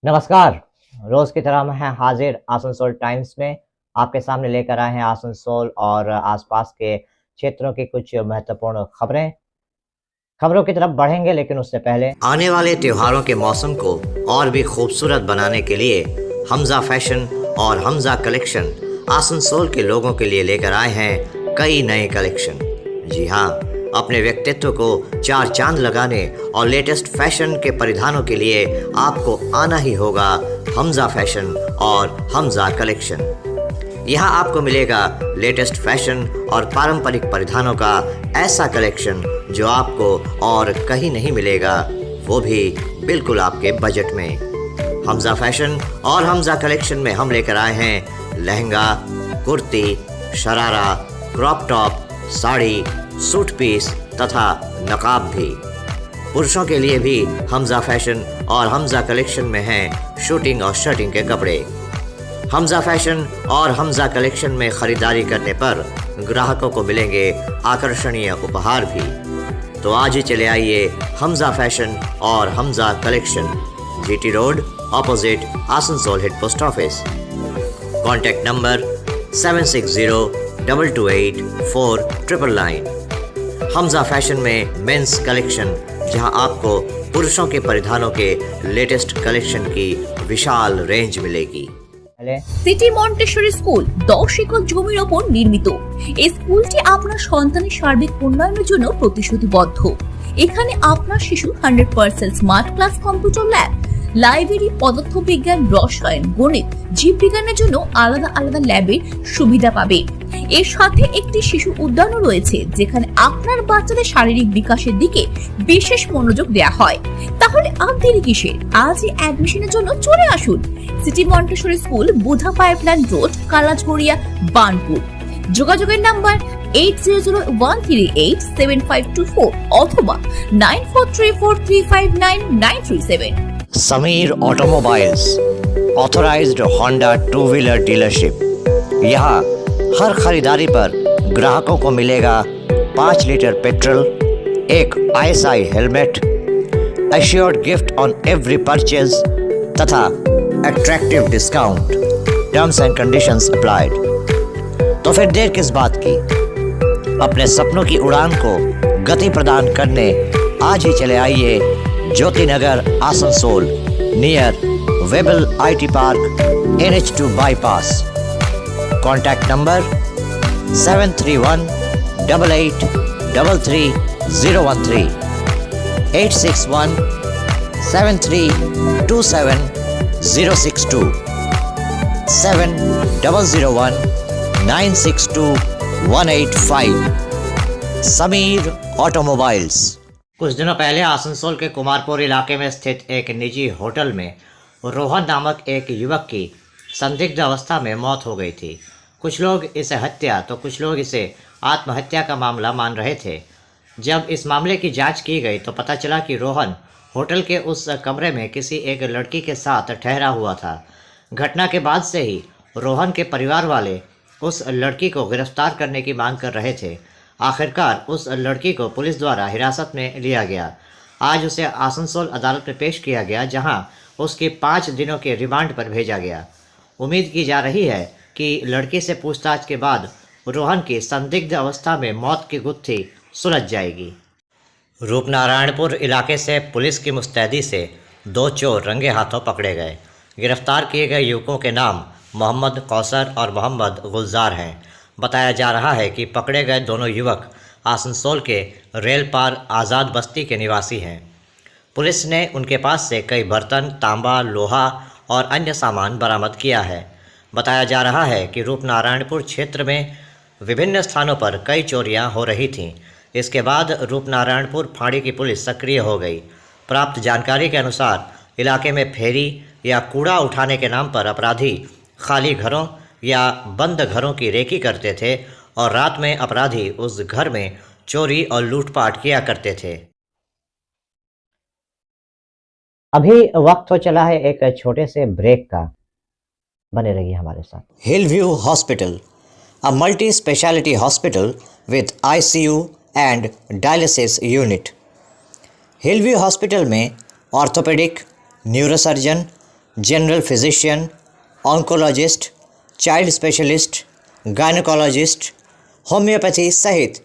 नमस्कार। रोज की तरह हम हैं हाजिर आसनसोल टाइम्स में। आपके सामने लेकर आए हैं आसनसोल और आसपास के क्षेत्रों की कुछ महत्वपूर्ण खबरें। खबरों की तरफ बढ़ेंगे, लेकिन उससे पहले आने वाले त्योहारों के मौसम को और भी खूबसूरत बनाने के लिए हमजा फैशन और हमजा कलेक्शन आसनसोल के लोगों के लिए लेकर आए हैं कई नए कलेक्शन। जी हाँ, अपने व्यक्तित्व को चार चांद लगाने और लेटेस्ट फैशन के परिधानों के लिए आपको आना ही होगा हमजा फैशन और हमजा कलेक्शन। यहाँ आपको मिलेगा लेटेस्ट फैशन और पारंपरिक परिधानों का ऐसा कलेक्शन जो आपको और कहीं नहीं मिलेगा, वो भी बिल्कुल आपके बजट में। हमजा फैशन और हमजा कलेक्शन में हम लेकर आए हैं lehenga, kurti, sharara, crop top, sari, suit piece तथा नकाब भी। पुरुषों के लिए भी हमजा फैशन और हमजा कलेक्शन में हैं शूटिंग और शर्टिंग के कपड़े। हमजा फैशन और हमजा कलेक्शन में खरीदारी करने पर ग्राहकों को मिलेंगे आकर्षणीय उपहार भी। तो आज ही चले आइए हमजा फैशन और Hamza collection, GT road, opposite Asansol head post office. Contact number 7602284999। Hamza fashion में मेंस कलेक्शन, जहां आपको पुरुषों के परिधानों के लेटेस्ट कलेक्शन की विशाल रेंज मिलेगी। সিটি মন্টেসরি স্কুল 10 একর জমির ওপর নির্মিত। এই স্কুলটি আপনার সন্তানের সার্বিক উন্নয়নের জন্য প্রতিশ্রুতিবদ্ধ। এখানে আপনার শিশু 100% smart class, computer lab, library, পদার্থবিজ্ঞান, রসায়ন, গণিত, জীববিজ্ঞানের জন্য আলাদা আলাদা ল্যাবের সুবিধা পাবে। এর সাথে একটি শিশু উদ্যানও রয়েছে, যেখানে আপনার বাচ্চাদের শারীরিক বিকাশের দিকে বিশেষ মনোযোগ দেওয়া হয়। তাহলে আর দেরি কিসের? আজই অ্যাডমিশনের জন্য চলে আসুন city Montessori school, Budha pipeline road, Kalajharia, Banpur. যোগাযোগের নাম্বার 8001387524 অথবা 9434359937। Sameer automobiles, authorised Honda two wheeler dealership. यहाँ हर खरीदारी पर ग्राहकों को मिलेगा 5 लीटर पेट्रोल, एक ISI helmet, assured gift on every purchase तथा attractive discount. Terms and conditions applied. तो फिर देर किस बात की, अपने सपनों की उड़ान को गति प्रदान करने आज ही चले आइए Jyoti Nagar Asansol, near Webel IT park, NH2 bypass. Contact number 7318833013, 8617327062, 7001962185। Sameer automobiles. कुछ दिनों पहले आसनसोल के कुमारपुर इलाके में स्थित एक निजी होटल में रोहन नामक एक युवक की संदिग्ध अवस्था में मौत हो गई थी। कुछ लोग इसे हत्या तो कुछ लोग इसे आत्महत्या का मामला मान रहे थे। जब इस मामले की जांच की गई तो पता चला कि रोहन होटल के उस कमरे में किसी एक लड़की के साथ ठहरा हुआ था। घटना के बाद से ही रोहन के परिवार वाले उस लड़की को गिरफ्तार करने की मांग कर रहे थे। आखिरकार उस लड़की को पुलिस द्वारा हिरासत में लिया गया। आज उसे आसनसोल अदालत में पेश किया गया, जहां उसके 5 दिनों के रिमांड पर भेजा गया। उम्मीद की जा रही है कि लड़की से पूछताछ के बाद रोहन की संदिग्ध अवस्था में मौत की गुत्थी सुलझ जाएगी। रूपनारायणपुर इलाके से पुलिस की मुस्तैदी से 2 चोर रंगे हाथों पकड़े गए। गिरफ्तार किए गए युवकों के नाम मोहम्मद कौसर और मोहम्मद गुलजार हैं। बताया जा रहा है कि पकड़े गए दोनों युवक आसनसोल के रेल पार आज़ाद बस्ती के निवासी हैं। पुलिस ने उनके पास से कई बर्तन, तांबा, लोहा और अन्य सामान बरामद किया है। बताया जा रहा है कि रूपनारायणपुर क्षेत्र में विभिन्न स्थानों पर कई चोरियां हो रही थीं। इसके बाद रूपनारायणपुर फाड़ी की पुलिस सक्रिय हो गई। प्राप्त जानकारी के अनुसार इलाके में फेरी या कूड़ा उठाने के नाम पर अपराधी खाली घरों या बंद घरों की रेकी करते थे और रात में अपराधी उस घर में चोरी और लूटपाट किया करते थे। अभी वक्त हो चला है एक छोटे से ब्रेक का। बने रहिए हमारे साथ। Hillview hospital, a multi-speciality hospital with ICU and dialysis unit। Hillview hospital में orthopaedic, neurosurgeon, general physician, oncologist, child specialist, gynaecologist, homeopathy सहित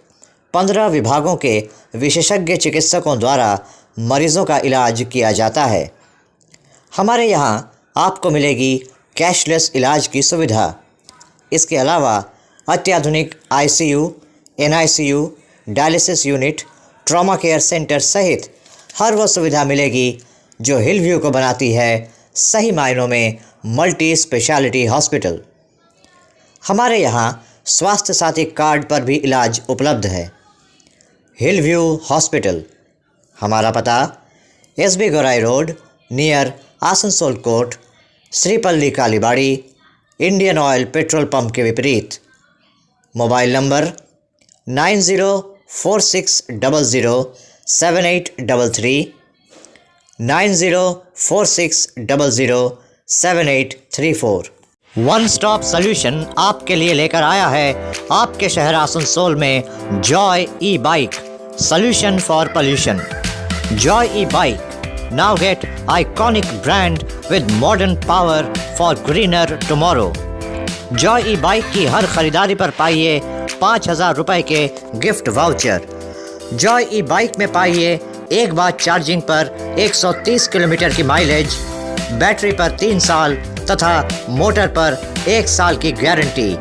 15 विभागों के विशेषज्ञ चिकित्सकों द्वारा मरीजों का इलाज किया जाता है। हमारे यहाँ आपको मिलेगी कैशलेस इलाज की सुविधा। इसके अलावा अत्याधुनिक ICU, NICU, dialysis unit, trauma care centre सहित हर वो सुविधा मिलेगी जो हिलव्यू को बनाती है सही मायनों में मल्टी स्पेशलिटी हॉस्पिटल। हमारे यहाँ स्वास्थ्य साथी कार्ड पर भी इलाज उपलब्ध है। हिलव्यू हॉस्पिटल, हमारा पता S B Gorai road near Asansol court, Sripally Kalibari, Indian Oil petrol pump के विपरीत। Mobile number 9046007833, 9046007834। One stop solution आपके लिए लेकर आया है आपके शहर आसनसोल में Joy e bike, solution for pollution. Joy e bike now get iconic brand with modern power for greener tomorrow। Joy e bike की हर खरीदारी पर पाइए 5,000 रुपए के gift voucher. Joy e bike में पाइए एक बार चार्जिंग पर 130 किलोमीटर की माइलेज, बैटरी पर 3 साल तथा मोटर पर 1 साल की गारंटी,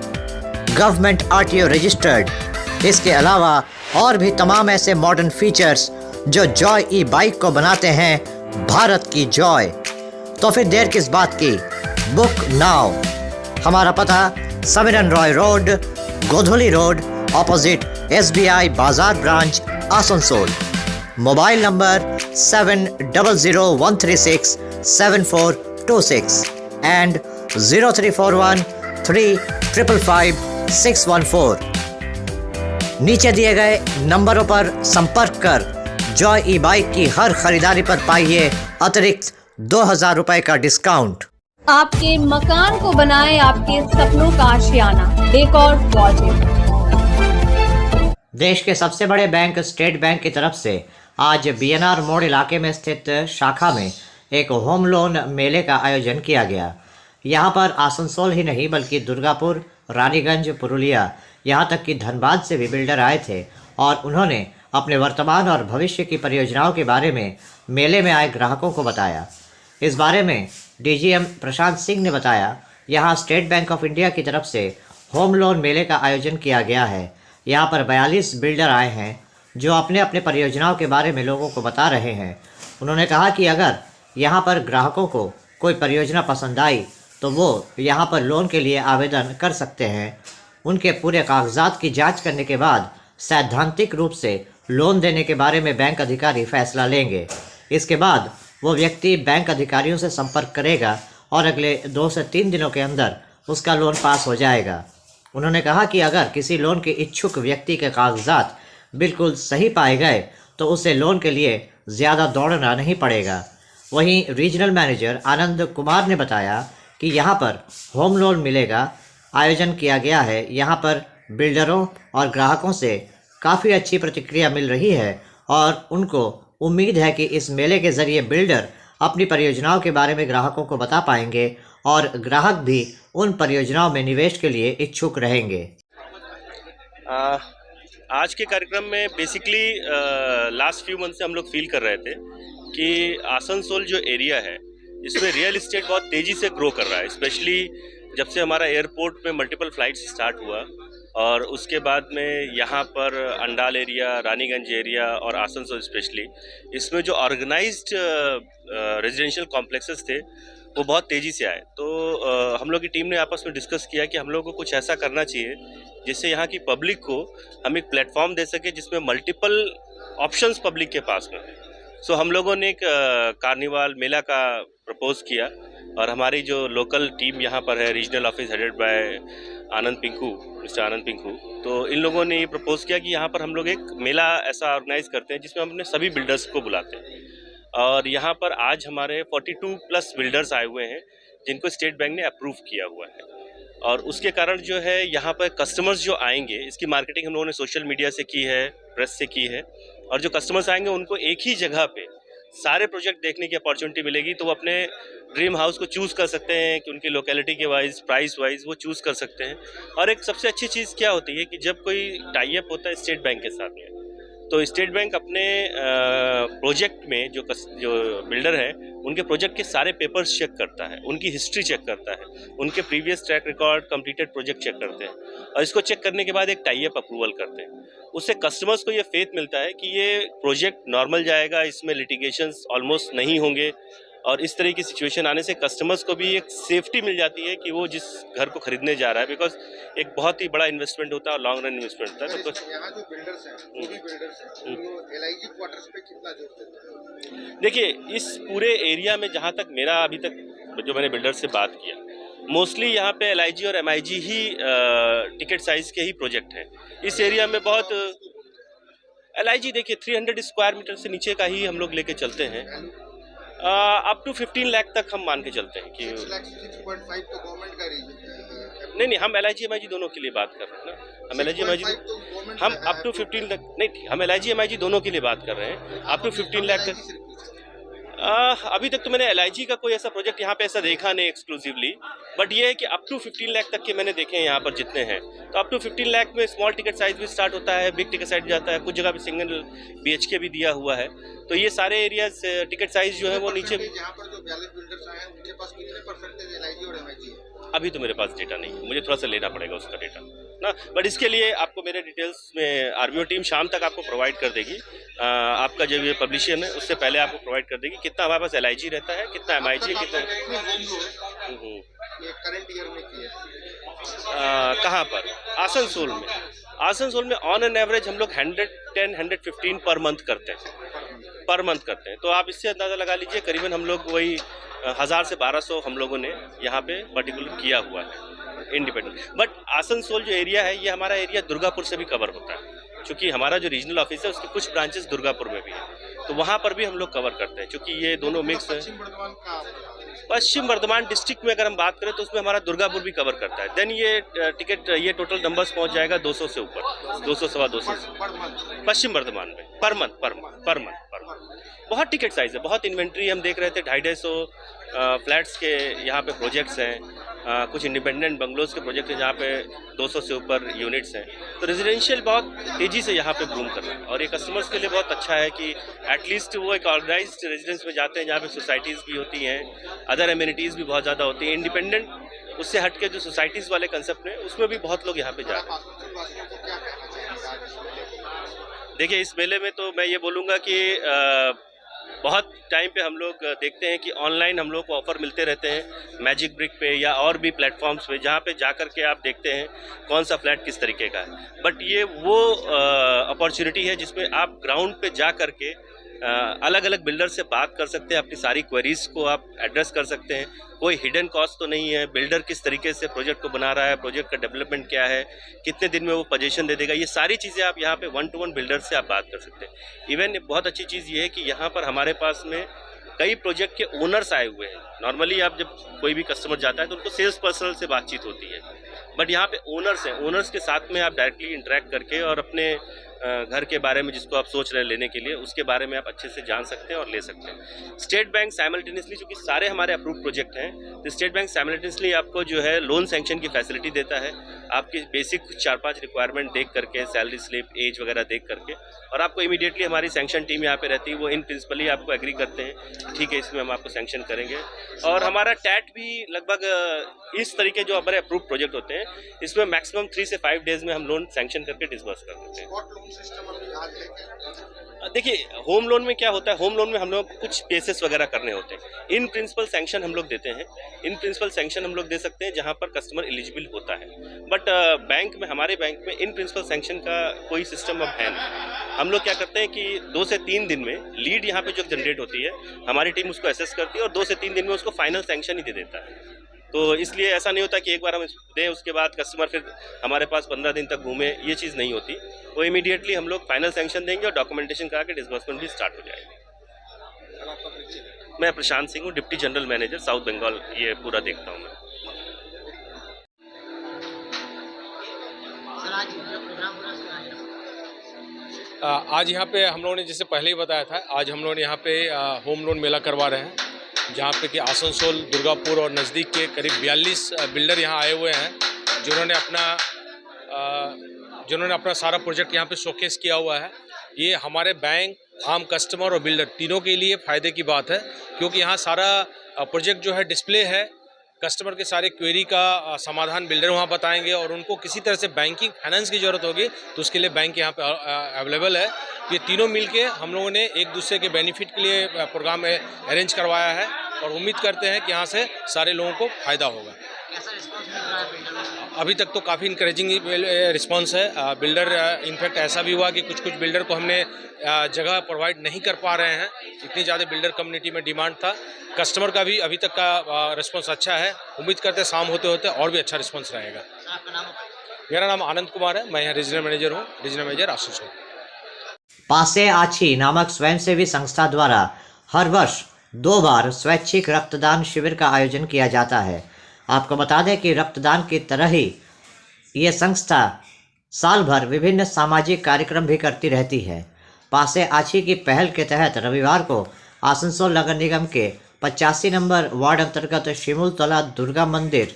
गवर्नमेंट आरटीओ रजिस्टर्ड। इसके अलावा और भी तमाम ऐसे मॉडर्न फीचर्स जो जॉय ई बाइक को बनाते हैं भारत की जॉय। तो फिर देर किस बात की, बुक नाउ। हमारा पता Samiran Roy road, गोधुली road, opposite SBI बाजार branch, Asansol. Mobile number 7001367426 and 0341355614। नीचे दिए गए नंबरों पर संपर्क कर जॉय ई बाइक की हर खरीदारी पर पाइए अतिरिक्त 2,000 रुपए का डिस्काउंट। आपके मकान को बनाए आपके सपनों का आशियाना, डेकोर प्रोजेक्ट। देश के सबसे बड़े बैंक स्टेट बैंक की तरफ से आज BNR मोड़ इलाके में स्थित शाखा में एक होम लोन मेले का आयोजन किया गया। यहाँ पर आसनसोल ही नहीं बल्कि दुर्गापुर, रानीगंज, पुरुलिया, यहाँ तक कि धनबाद से भी बिल्डर आए थे और उन्होंने अपने वर्तमान और भविष्य की परियोजनाओं के बारे में मेले में आए ग्राहकों को बताया। इस बारे में DGM प्रशांत सिंह ने बताया, यहाँ स्टेट बैंक ऑफ इंडिया की तरफ से होम लोन मेले का आयोजन किया गया है। यहाँ पर 42 बिल्डर आए हैं जो अपने अपने परियोजनाओं के बारे में लोगों को बता रहे हैं। उन्होंने कहा कि अगर यहाँ पर ग्राहकों को कोई परियोजना पसंद आई तो वो यहाँ पर लोन के लिए आवेदन कर सकते हैं। उनके पूरे कागजात की जांच करने के बाद सैद्धांतिक रूप से लोन देने के बारे में बैंक अधिकारी फैसला लेंगे। इसके बाद वो व्यक्ति बैंक अधिकारियों से संपर्क करेगा और अगले 2 से 3 दिनों के अंदर उसका लोन पास हो जाएगा। उन्होंने कहा कि अगर किसी लोन के इच्छुक व्यक्ति के कागजात बिल्कुल सही पाए गए तो उसे लोन के लिए ज़्यादा दौड़ना नहीं पड़ेगा। वहीं रीजनल मैनेजर आनंद कुमार ने बताया कि यहाँ पर होम लोन मिलेगा आयोजन किया गया है। यहाँ पर बिल्डरों और ग्राहकों से काफ़ी अच्छी प्रतिक्रिया मिल रही है और उनको उम्मीद है कि इस मेले के ज़रिए बिल्डर अपनी परियोजनाओं के बारे में ग्राहकों को बता पाएंगे और ग्राहक भी उन परियोजनाओं में निवेश के लिए इच्छुक रहेंगे। आज के कार्यक्रम में बेसिकली लास्ट फ्यू मंथ से हम लोग फील कर रहे थे कि आसनसोल जो एरिया है इसमें रियल इस्टेट बहुत तेज़ी से ग्रो कर रहा है, स्पेशली जब से हमारा एयरपोर्ट में मल्टीपल फ्लाइट्स स्टार्ट हुआ और उसके बाद में यहाँ पर अंडाल एरिया, रानीगंज एरिया और आसनसोल स्पेशली इसमें जो ऑर्गेनाइज्ड रेजिडेंशियल कॉम्प्लेक्सेस थे वो बहुत तेज़ी से आए। तो हम लोग की टीम ने आपस में डिस्कस किया कि हम लोग को कुछ ऐसा करना चाहिए जिससे यहाँ की पब्लिक को हम एक प्लेटफॉर्म दे सके जिसमें मल्टीपल ऑप्शंस पब्लिक के पास में है। सो हम लोगों ने एक कार्निवाल मेला का प्रपोज किया और हमारी जो लोकल टीम यहाँ पर है, regional office headed by Mister Anand Pinku, तो इन लोगों ने ये प्रपोज किया कि यहाँ पर हम लोग एक मेला ऐसा ऑर्गेनाइज करते हैं जिसमें हम अपने सभी बिल्डर्स को बुलाते हैं। और यहाँ पर आज हमारे 42+ बिल्डर्स आए हुए हैं जिनको स्टेट बैंक ने अप्रूव किया हुआ है और उसके कारण जो है यहाँ पर कस्टमर्स जो आएंगे, इसकी मार्केटिंग हम लोगों ने सोशल मीडिया से की है, प्रेस से की है और जो कस्टमर्स आएंगे उनको एक ही जगह पे सारे प्रोजेक्ट देखने की अपॉर्चुनिटी मिलेगी, तो वो अपने ड्रीम हाउस को चूज़ कर सकते हैं कि उनकी लोकेलिटी के वाइज, प्राइस वाइज वो चूज़ कर सकते हैं। और एक सबसे अच्छी चीज़ क्या होती है कि जब कोई टाई अप होता है स्टेट बैंक के साथ में, तो स्टेट बैंक अपने प्रोजेक्ट में जो बिल्डर है उनके प्रोजेक्ट के सारे पेपर्स चेक करता है, उनकी हिस्ट्री चेक करता है, उनके previous track record, completed project check करते हैं और इसको चेक करने के बाद एक टाई अप अप्रूवल करते हैं। उससे कस्टमर्स को ये फेथ मिलता है कि ये प्रोजेक्ट नॉर्मल जाएगा, इसमें लिटिगेशंस ऑलमोस्ट नहीं होंगे और इस तरह की सिचुएशन आने से कस्टमर्स को भी एक सेफ्टी मिल जाती है कि वो जिस घर को खरीदने जा रहा है, बिकॉज एक बहुत ही बड़ा इन्वेस्टमेंट होता है और लॉन्ग रन इन्वेस्टमेंट होता है। तो यहाँ जो बिल्डर्स हैं, जो भी बिल्डर्स हैं, वो LIG क्वार्टर्स पे कितना जोर देते हैं? देखिए, इस पूरे एरिया में जहाँ तक मेरा अभी तक जो मैंने बिल्डर से बात किया, मोस्टली यहाँ पे LIG और MIG ही टिकट साइज के ही प्रोजेक्ट हैं। इस एरिया में बहुत LIG देखिए 300 स्क्वायर मीटर से नीचे का ही हम लोग लेके चलते हैं, अप टू 15 लाख तक हम मान के चलते हैं कि 6.5 तो गवर्नमेंट का रीजन। नहीं, हम LIG MIG दोनों के लिए बात कर रहे हैं ना। हम LIG MIG हम अप टू 15 लाख नहीं, हम LIG MIG दोनों के लिए बात कर रहे हैं, अप टू 15 लाख तक। अभी तक तो मैंने LIG का कोई ऐसा प्रोजेक्ट यहाँ पे ऐसा देखा नहीं एक्सक्लूसिवली, बट ये है कि अप टू 15 लाख तक के मैंने देखे हैं यहाँ पर जितने हैं। तो अप टू 15 लाख में स्मॉल टिकट साइज भी स्टार्ट होता है, बिग टिकट साइज जाता है, कुछ जगह पे सिंगल BHK भी दिया हुआ है। तो ये सारे एरियाज टिकट साइज जो है वो नीचे भी। यहाँ पर जो 42 बिल्डर्स आए हैं उनके पास कितने परसेंटेज LIG और MIG है? अभी तो मेरे पास डेटा नहीं है, मुझे थोड़ा सा लेना पड़ेगा उसका डेटा ना, बट इसके लिए आपको मेरे डिटेल्स में RBO टीम शाम तक आपको प्रोवाइड कर देगी। आपका जो ये पब्लिशन है उससे पहले आपको प्रोवाइड कर देगी कितना हमारे पास LIG रहता है, कितना MIG, कितना करंट ईयर में किए कहाँ पर। आसनसोल में ऑन एन एवरेज हम लोग 110-115 पर मंथ करते हैं। तो आप इससे अंदाज़ा लगा लीजिए करीबन हम लोग वही 1000 से 1200 हम लोगों ने यहाँ पे पर्टिकुलर किया हुआ है इंडिपेंडेंट। बट आसनसोल जो एरिया है ये हमारा एरिया दुर्गापुर से भी कवर होता है, क्योंकि हमारा जो रीजनल ऑफिस है उसके कुछ ब्रांचेस दुर्गापुर में भी है, तो वहाँ पर भी हम लोग कवर करते हैं, क्योंकि ये दोनों मिक्स है। पश्चिम वर्धमान डिस्ट्रिक्ट में अगर हम बात करें तो उसमें हमारा दुर्गापुर भी कवर करता है। देन ये टिकट ये टोटल नंबर्स पहुंच जाएगा 200 से ऊपर, 200 सवा 200 पश्चिम वर्धमान में पर मंथ। बहुत टिकट साइज है, बहुत इन्वेंट्री हम देख रहे थे, 250 फ्लैट्स के यहाँ पे प्रोजेक्ट्स हैं, कुछ इंडिपेंडेंट बंगलोज के प्रोजेक्ट हैं जहाँ पे 200 से ऊपर यूनिट्स हैं। तो रेजिडेंशियल बहुत तेज़ी से यहाँ पे बूम कर रहा है और ये कस्टमर्स के लिए बहुत अच्छा है कि एटलीस्ट वो एक ऑर्गेनाइज्ड रेजिडेंस में जाते हैं जहाँ पे सोसाइटीज़ भी होती हैं, अदर एमिनिटीज़ भी बहुत ज़्यादा होती हैं। इंडिपेंडेंट उससे हट के जो सोसाइटीज़ वाले कंसेप्ट हैं उसमें भी बहुत लोग यहाँ पे जा रहे हैं। देखिए, इस मेले में तो मैं ये बोलूँगा कि बहुत टाइम पे हम लोग देखते हैं कि ऑनलाइन हम लोग को ऑफ़र मिलते रहते हैं मैजिक ब्रिक पे या और भी प्लेटफॉर्म्स पे, जहाँ पे जा कर के आप देखते हैं कौन सा फ्लैट किस तरीके का है। बट ये वो अपॉर्चुनिटी है जिसमें आप ग्राउंड पे जा कर के अलग अलग बिल्डर से बात कर सकते हैं, अपनी सारी क्वेरीज को आप एड्रेस कर सकते हैं। कोई हिडन कॉस्ट तो नहीं है, बिल्डर किस तरीके से प्रोजेक्ट को बना रहा है, प्रोजेक्ट का डेवलपमेंट क्या है, कितने दिन में वो पोजीशन दे देगा, ये सारी चीज़ें आप यहाँ पे 1-to-1 बिल्डर से आप बात कर सकते हैं। इवन बहुत अच्छी चीज़ ये है कि यहाँ पर हमारे पास में कई प्रोजेक्ट के ओनर्स आए हुए हैं। नॉर्मली आप जब कोई भी कस्टमर जाता है तो उनको सेल्स पर्सन से बातचीत होती है, बट यहाँ पे ओनर्स हैं, ओनर्स के साथ में आप डायरेक्टली इंटरेक्ट करके और अपने घर के बारे में जिसको आप सोच रहे हैं लेने के लिए, उसके बारे में आप अच्छे से जान सकते हैं और ले सकते हैं। स्टेट बैंक साइमल्टेनियसली, चूँकि सारे हमारे अप्रूव प्रोजेक्ट हैं, तो स्टेट बैंक साइमल्टेनियसली आपको जो है लोन सैंक्शन की फैसिलिटी देता है। आपकी बेसिक 4-5 रिक्वायरमेंट देख करके, सैलरी स्लिप, एज वगैरह देख करके, और आपको इमीडिएटली हमारी सैंक्शन टीम यहाँ पे रहती है, वो इन प्रिंसिपली आपको एग्री करते हैं, ठीक है इसमें हम आपको सैंक्शन करेंगे। और हमारा टैट भी लगभग इस तरीके जो हमारे अप्रूव प्रोजेक्ट होते हैं इसमें मैक्सिमम 3 से 5 डेज में हम लोन सैंक्शन करके डिसबर्स कर देते हैं। देखिए, होम लोन में क्या होता है, होम लोन में हम लोग कुछ केसेस वगैरह करने होते हैं। इन प्रिंसिपल सैंक्शन हम लोग देते हैं, इन प्रिंसिपल सैंक्शन हम लोग दे सकते हैं जहां पर कस्टमर एलिजिबल होता है। बट बैंक में, हमारे बैंक में इन प्रिंसिपल सैंक्शन का कोई सिस्टम अब है नहीं। हम लोग क्या करते हैं कि 2 से 3 दिन में लीड यहाँ पे जो जनरेट होती है, हमारी टीम उसको असेस करती है और 2 से 3 दिन में उसको फाइनल सैंक्शन ही दे देता है। तो इसलिए ऐसा नहीं होता कि एक बार हम दें उसके बाद कस्टमर फिर हमारे पास 15 दिन तक घूमे, ये चीज़ नहीं होती। वो इमीडिएटली हम लोग फाइनल सैंक्शन देंगे और डॉक्यूमेंटेशन करा के डिसबर्समेंट भी स्टार्ट हो जाएगी। मैं प्रशांत सिंह हूँ, deputy general manager south Bengal, ये पूरा देखता हूँ मैं। आज यहाँ पे हम लोगों ने जैसे पहले ही बताया था, आज हम लोग यहाँ पे होम लोन मेला करवा रहे हैं, जहाँ पे कि आसनसोल, दुर्गापुर और नज़दीक के करीब 42 बिल्डर यहाँ आए हुए हैं, जिन्होंने अपना सारा प्रोजेक्ट यहाँ पे शोकेस किया हुआ है। ये हमारे बैंक, आम कस्टमर और बिल्डर तीनों के लिए फ़ायदे की बात है, क्योंकि यहाँ सारा प्रोजेक्ट जो है डिस्प्ले है, कस्टमर के सारे क्वेरी का समाधान बिल्डर वहाँ बताएंगे, और उनको किसी तरह से बैंकिंग फाइनेंस की ज़रूरत होगी तो उसके लिए बैंक यहाँ पे अवेलेबल है। ये तीनों मिलके हम लोगों ने एक दूसरे के बेनिफिट के लिए प्रोग्राम अरेंज करवाया है, और उम्मीद करते हैं कि यहाँ से सारे लोगों को फ़ायदा होगा। अभी तक तो काफ़ी इंकरेजिंग रिस्पांस है। बिल्डर इनफैक्ट ऐसा भी हुआ कि कुछ बिल्डर को हमने जगह प्रोवाइड नहीं कर पा रहे हैं, इतनी ज़्यादा बिल्डर कम्युनिटी में डिमांड था। कस्टमर का भी अभी तक का रिस्पांस अच्छा है। उम्मीद करते हैं शाम होते होते और भी अच्छा रिस्पांस रहेगा। मेरा नाम आनंद कुमार है, मैं यहाँ रीजनल मैनेजर हूँ, रीजनल मैनेजर आसनसोल। पासे आछी नामक स्वयंसेवी संस्था द्वारा हर वर्ष 2 बार स्वैच्छिक रक्तदान शिविर का आयोजन किया जाता है। आपको बता दें कि रक्तदान की तरह ही ये संस्था साल भर विभिन्न सामाजिक कार्यक्रम भी करती रहती है। पासे आछी की पहल के तहत रविवार को आसनसोल नगर निगम के 85 नंबर वार्ड अंतर्गत शिमुलतला दुर्गा मंदिर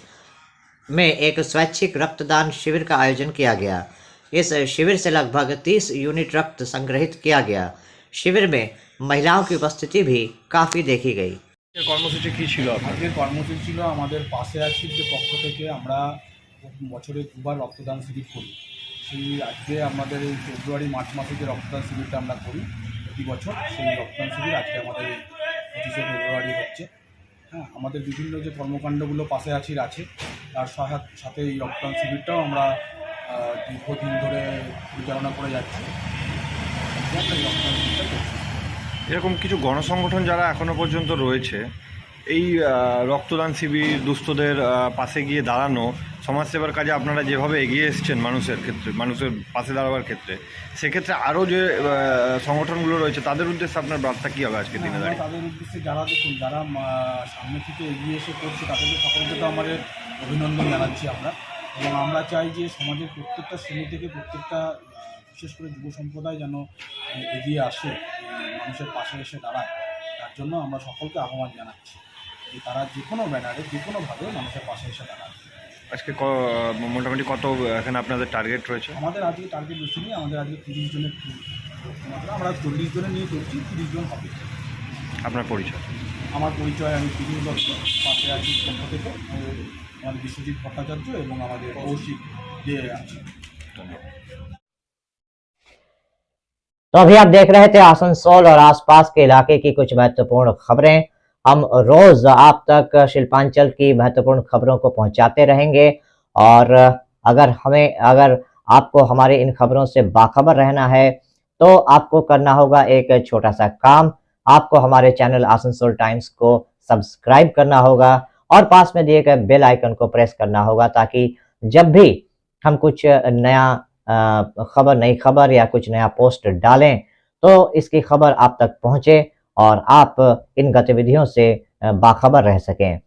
में एक स्वैच्छिक रक्तदान शिविर का आयोजन किया गया। इस शिविर से लगभग 30 यूनिट रक्त संग्रहित किया गया। शिविर में महिलाओं की उपस्थिति भी काफ़ी देखी गई। কর্মসূচি কি ছিল আপনাদের? আজকের কর্মসূচি ছিল আমাদের পাশে আছি যে পক্ষ থেকে আমরা বছরে 2বার রক্তদান শিবির করি। সেই আজকে আমাদের এই ফেব্রুয়ারি মার্চ মাসে যে রক্তদান শিবিরটা আমরা করি প্রতি বছর, সেই রক্তদান শিবির আজকে আমাদের 25শে ফেব্রুয়ারি হচ্ছে। হ্যাঁ, আমাদের বিভিন্ন যে কর্মকাণ্ডগুলো পাশে আছির আছে, তার সাথে এই রক্তদান শিবিরটাও আমরা দীর্ঘদিন ধরে পরিচালনা করে যাচ্ছি। রক্তদান শিবিরটা করছি। এরকম কিছু গণসংগঠন যারা এখনো পর্যন্ত রয়েছে, এই রক্তদান শিবির, দুস্থদের পাশে গিয়ে দাঁড়ানো, সমাজসেবার কাজে আপনারা যেভাবে এগিয়ে এসেছেন মানুষের ক্ষেত্রে, মানুষের পাশে দাঁড়াবার ক্ষেত্রে, সেক্ষেত্রে আরও যে সংগঠনগুলো রয়েছে তাদের উদ্দেশ্যে আপনার বার্তা কী হবে আজকে দিনে দাঁড়িয়ে? তাদের উদ্দেশ্যে যারা সামনে থেকে এগিয়ে এসে করছে তাদের সকলকে তো আমাদের অভিনন্দন জানাচ্ছি আমরা, এবং আমরা চাই যে সমাজের প্রত্যেকটা শ্রেণী থেকে প্রত্যেকটা বিশেষ করে যুব সম্প্রদায় যেন এগিয়ে আসে, মানুষের পাশে এসে দাঁড়ায়। তার জন্য আমরা সকলকে আহ্বান জানাচ্ছি যে তারা যে কোনো ব্যানারে যে কোনোভাবে মানুষের পাশে এসে দাঁড়ায়। আজকে মোটামুটি কত এখানে আপনাদের টার্গেট রয়েছে? আমাদের আজকে টার্গেট বেশি নেই, আমাদের আজকে 30 জনের, আমরা 40 জনের নিয়ে চলছি, 30 জন হবে। আপনার পরিচয়? আমার পরিচয়, আমি পিডিও দত্ত, পাশে আছি পক্ষ থেকে আমাদের বিশ্বজিৎ ভট্টাচার্য এবং আমাদের কৌশিক যে আছে। ধন্যবাদ। तो अभी आप देख रहे थे आसनसोल और आसपास के इलाके की कुछ महत्वपूर्ण खबरें। हम रोज आप तक शिल्पांचल की महत्वपूर्ण खबरों को पहुंचाते रहेंगे, और अगर आपको हमारे इन खबरों से बाखबर रहना है तो आपको करना होगा एक छोटा सा काम। आपको हमारे चैनल आसनसोल टाइम्स को सब्सक्राइब करना होगा और पास में दिए गए बेल आइकन को प्रेस करना होगा, ताकि जब भी हम कुछ नया नई खबर या कुछ नया पोस्ट डालें तो इसकी खबर आप तक पहुंचे और आप इन गतिविधियों से बाखबर रह सकें।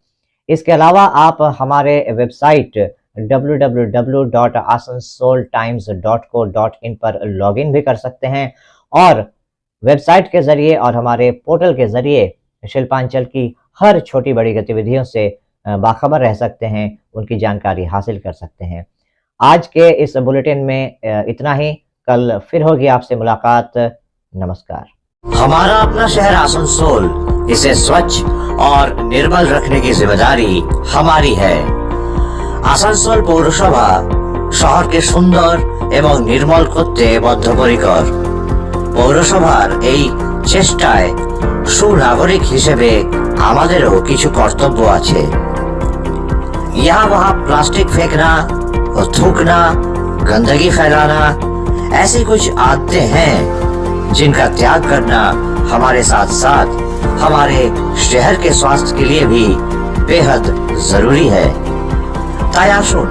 इसके अलावा आप हमारे वेबसाइट www.asansoltimes.co.in पर लॉगिन भी कर सकते हैं, और वेबसाइट के ज़रिए और हमारे पोर्टल के ज़रिए शिल्पांचल की हर छोटी बड़ी गतिविधियों से बाखबर रह सकते हैं, उनकी जानकारी हासिल कर सकते हैं। आज के इस बुलेटिन में इतना ही। कल फिर होगी आपसे मुलाकात। नमस्कार। हमारा अपना शहर आसनसोल, इसे स्वच्छ और निर्मल रखने की जिम्मेदारी हमारी है। आसनसोल পৌরসভা শহরকে সুন্দর এবং নির্মল করতে বদ্ধপরিকর। পৌরসভার এই চেষ্টায় সুনাগরিক হিসেবে আমাদেরও কিছু কর্তব্য আছে। यहाँ वहाँ प्लास्टिक फेंकना और थूकना, गंदगी फैलाना, ऐसी कुछ आदतें हैं जिनका त्याग करना हमारे साथ साथ हमारे शहर के स्वास्थ्य के लिए भी बेहद जरूरी है। তাই আসুন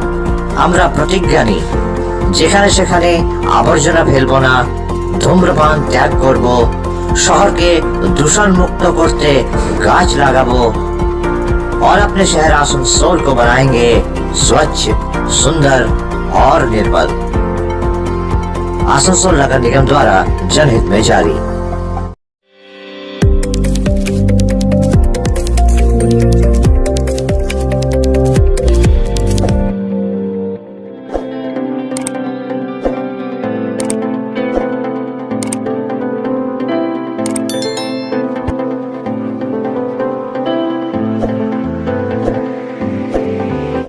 আমরা প্রতিজ্ঞা নিই, যেখানে সেখানে আবর্জনা ফেলবো না, ধূম্রপান ত্যাগ করব, শহরকে দূষণ মুক্ত করতে গাছ লাগাবো और अपने शहर आसनसोल को बनाएंगे स्वच्छ, सुंदर और निर्मल। आसनसोल नगर निगम द्वारा जनहित में जारी।